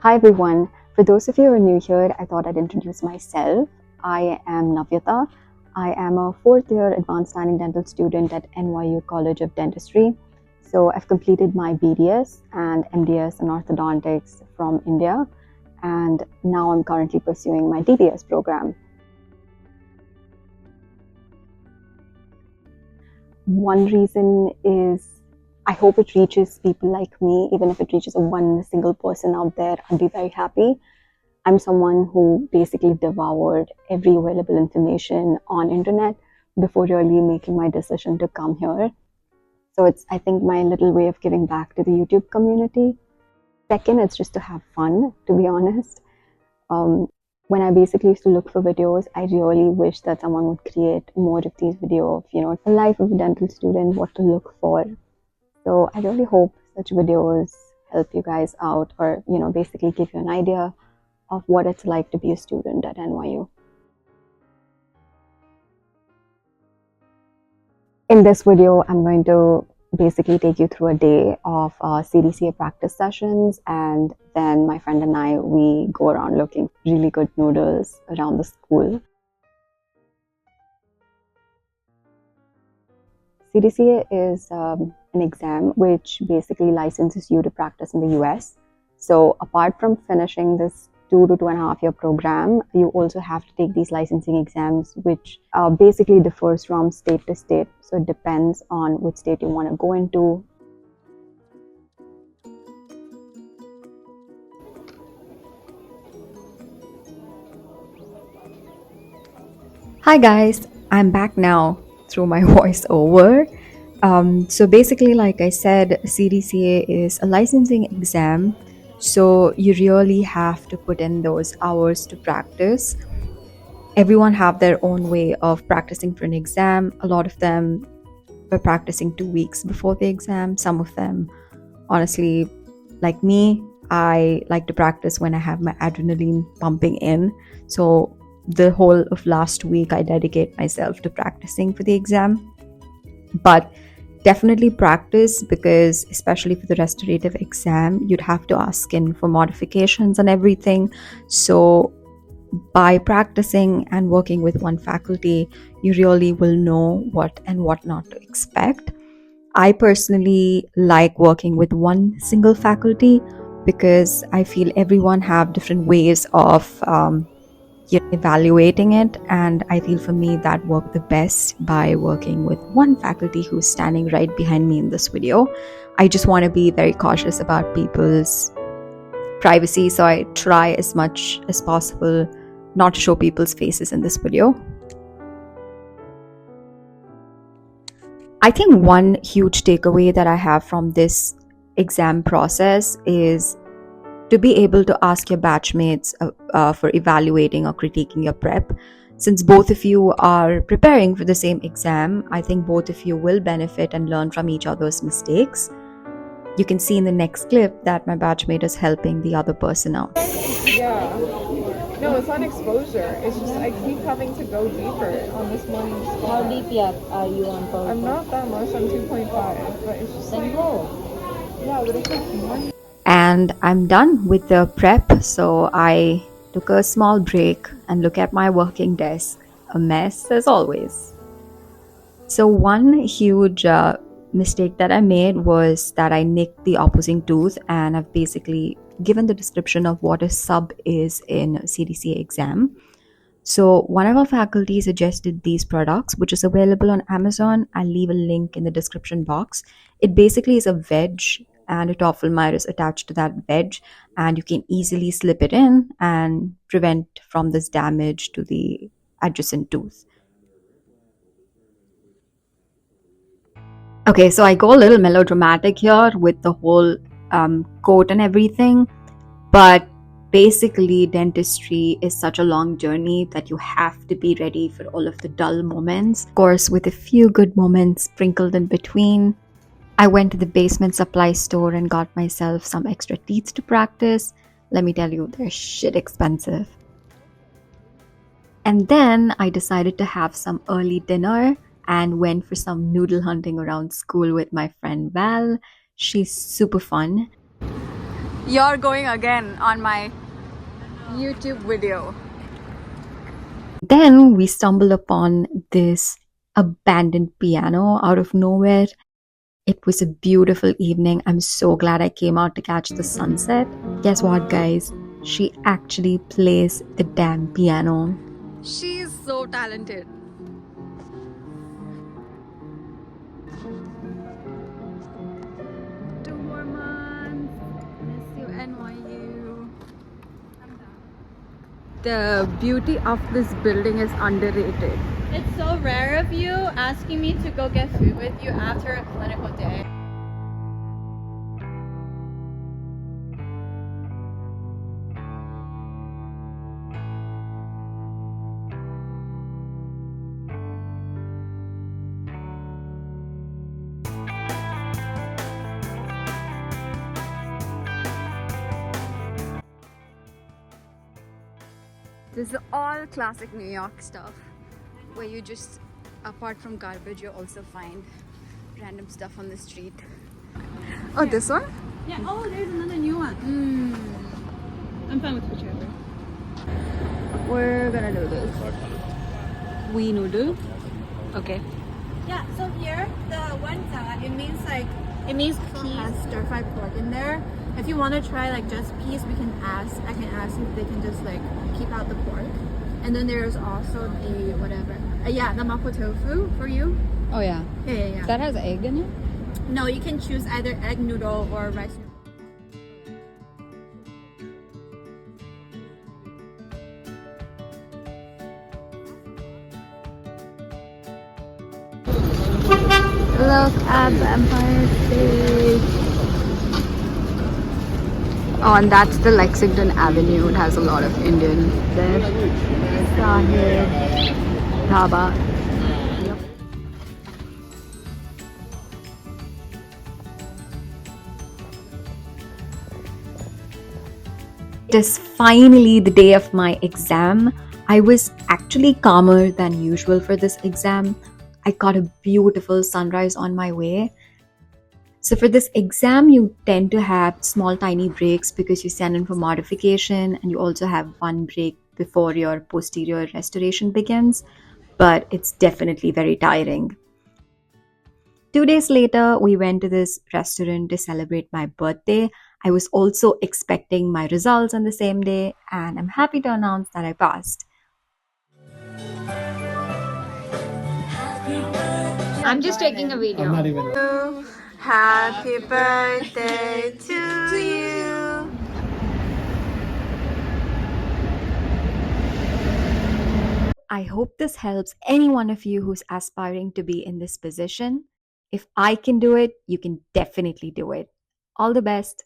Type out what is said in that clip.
Hi everyone. For those of you who are new here, I thought I'd introduce myself. I am Navyata. I am a fourth year advanced standing dental student at NYU College of Dentistry. So I've completed my BDS and MDS in orthodontics from India, and now I'm currently pursuing my DDS program. One reason is I hope it reaches people like me. Even if it reaches one single person out there, I'd be very happy. I'm someone who basically devoured every available information on internet before really making my decision to come here. So it's, I think, my little way of giving back to the YouTube community. Second, it's just to have fun, to be honest. When I basically used to look for videos, I really wish that someone would create more of these videos of, the life of a dental student, what to look for. So I really hope such videos help you guys out, or, basically give you an idea of what it's like to be a student at NYU. In this video, I'm going to basically take you through a day of CDCA practice sessions, and then my friend and I, we go around looking for really good noodles around the school. CDCA is an exam which basically licenses you to practice in the US. So apart from finishing this 2 to 2.5 year program, you also have to take these licensing exams, which basically differs from state to state. So it depends on which state you want to go into. Hi guys, I'm back now through my voiceover. So basically, like I said, CDCA is a licensing exam. So you really have to put in those hours to practice. Everyone have their own way of practicing for an exam. A lot of them were practicing 2 weeks before the exam. Some of them, honestly, like me, I like to practice when I have my adrenaline pumping in. So the whole of last week, I dedicate myself to practicing for the exam. But definitely practice, because especially for the restorative exam, you'd have to ask in for modifications and everything. So by practicing and working with one faculty, you really will know what and what not to expect. I personally like working with one single faculty because I feel everyone have different ways of evaluating it, and I feel for me that worked the best by working with one faculty who's standing right behind me in this video. I just want to be very cautious about people's privacy, so I try as much as possible not to show people's faces in this video. I think one huge takeaway that I have from this exam process is to be able to ask your batchmates for evaluating or critiquing your prep. Since both of you are preparing for the same exam, I think both of you will benefit and learn from each other's mistakes. You can see in the next clip that my batchmate is helping the other person out. Yeah. No, it's not exposure. It's just I keep having to go deeper on this morning score. How deep are you on PowerPoint? I'm not that much. I'm 2.5, but it's just Then like, go. yeah, but it's like one. And I'm done with the prep, so I took a small break and look at my working desk. A mess as always. So one huge mistake that I made was that I nicked the opposing tooth, and I've basically given the description of what a sub is in CDCA exam. So one of our faculty suggested these products, which is available on Amazon. I'll leave a link in the description box. It basically is a wedge and a Toffelmeier attached to that wedge, and you can easily slip it in and prevent from this damage to the adjacent tooth. Okay, so I go a little melodramatic here with the whole coat and everything, but basically dentistry is such a long journey that you have to be ready for all of the dull moments, of course with a few good moments sprinkled in between. I went to the basement supply store and got myself some extra teeth to practice. Let me tell you, they're shit expensive. And then I decided to have some early dinner and went for some noodle hunting around school with my friend Val. She's super fun. You're going again on my YouTube video. Then we stumbled upon this abandoned piano out of nowhere. It was a beautiful evening. I'm so glad I came out to catch the sunset. Guess what, guys? She actually plays the damn piano. She's so talented. 2 more months. Miss you, NYU. The beauty of this building is underrated. It's so rare of you asking me to go get food with you after a clinical day. This is all classic New York stuff where you just, apart from garbage, you also find random stuff on the street. Oh, yeah. This one? Yeah, oh, there's another new one. I'm fine with whichever. We're gonna do this. We noodle. Okay. Yeah, so here, the wanja, it means peas has stir-fried pork in there. If you want to try like just peas, I can ask if they can just like keep out the pork. And then there's also the whatever. Yeah, the mapo tofu for you. Oh yeah. Yeah. That has egg in it? No, you can choose either egg noodle or rice noodle. Look at the Empire State. Oh, and that's the Lexington Avenue. It has a lot of Indian there. Sahib, Dhaba. Yep. It is finally the day of my exam. I was actually calmer than usual for this exam. I got a beautiful sunrise on my way. So for this exam, you tend to have small tiny breaks because you send in for modification, and you also have one break before your posterior restoration begins, but it's definitely very tiring. 2 days later, we went to this restaurant to celebrate my birthday. I was also expecting my results on the same day, and I'm happy to announce that I passed. I'm just taking a video. I'm not even. Happy birthday to you. I hope this helps any one of you who's aspiring to be in this position. If I can do it, you can definitely do it. All the best.